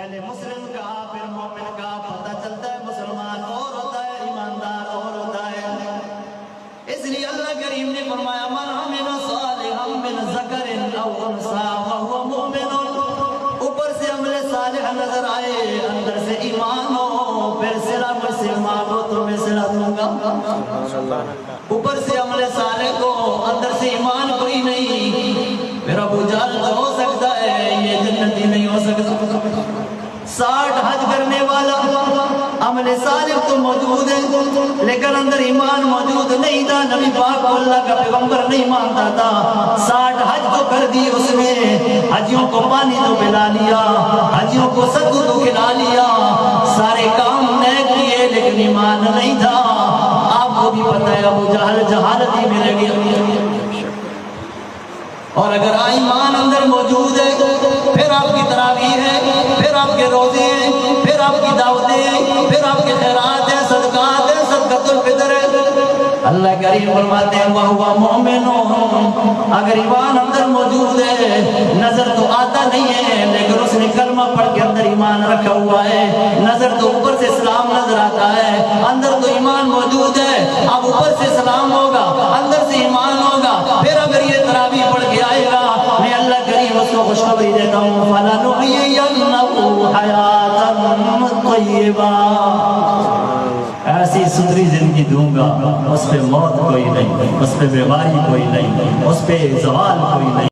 پہلے مسلم کا پھر مومن کا پتہ چلتا ہے مسلمان اور ہوتا ہے ایماندار اور ہوتا ہے. اس لیے اللہ کریم نے فرمایا من عمل صالحا من ذکر او انثى وهو مؤمن. اوپر سے عمل صالح نظر آئے اندر سے ایمان ہو پھر صلہ مجھ سے مانگو تو میں صلہ دوں گا. اوپر سے عمل صالح کو اندر سے ایمان کوئی نہیں پھر ابو جہل تو ہو سکتا ہے یہ جنتی نہیں ہو سکتا. 60 حج کرنے والا عمل صالح تو موجود ہے لیکن اندر ایمان موجود نہیں تھا. نبی پاک کو اللہ کا پیغمبر نہیں مانتا تھا. 60 حج تو کر دی اس نے, حجیوں کو پانی تو پلا لیا, حجیوں کو سدو تو کھلا لیا, سارے کام نیک کیے لیکن ایمان نہیں تھا. آپ کو بھی پتہ ہے ابو جہل جہالت ہی میں لگے ہوئے. اور اگر ایمان اندر موجود ہے پھر آپ کی تراویح ہے, پھر آپ کے روزے ہیں, پھر آپ کی دعوتیں ہیں, پھر آپ کے خیرات ہیں, صدقات ہیں, صدقۃ الفطر ہے. اللہ کریم فرماتے ہیں وَهُوَ مُؤْمِنٌ. اگر ایمان اندر موجود ہے نظر تو آتا نہیں ہے لیکن اس نے کلمہ پڑھ کے اندر ایمان رکھا ہوا ہے. نظر تو اوپر سے اسلام نظر آتا ہے اندر تو ایمان موجود ہے. اب اوپر سے اسلام ہوگا اندر سے ایمان ہوگا پھر اگر یہ تراویح پڑھ کے آئے گا میں اللہ کریم اس کو خوشخبری دیتا ہوں فَلَنُحْيِيَنَّهُ حَيَاةً طَيِّبَةً. ایسی ستھری زندگی دوں گا اس پہ موت کوئی نہیں, اس پہ بیماری کوئی نہیں, اس پہ زوال کوئی نہیں.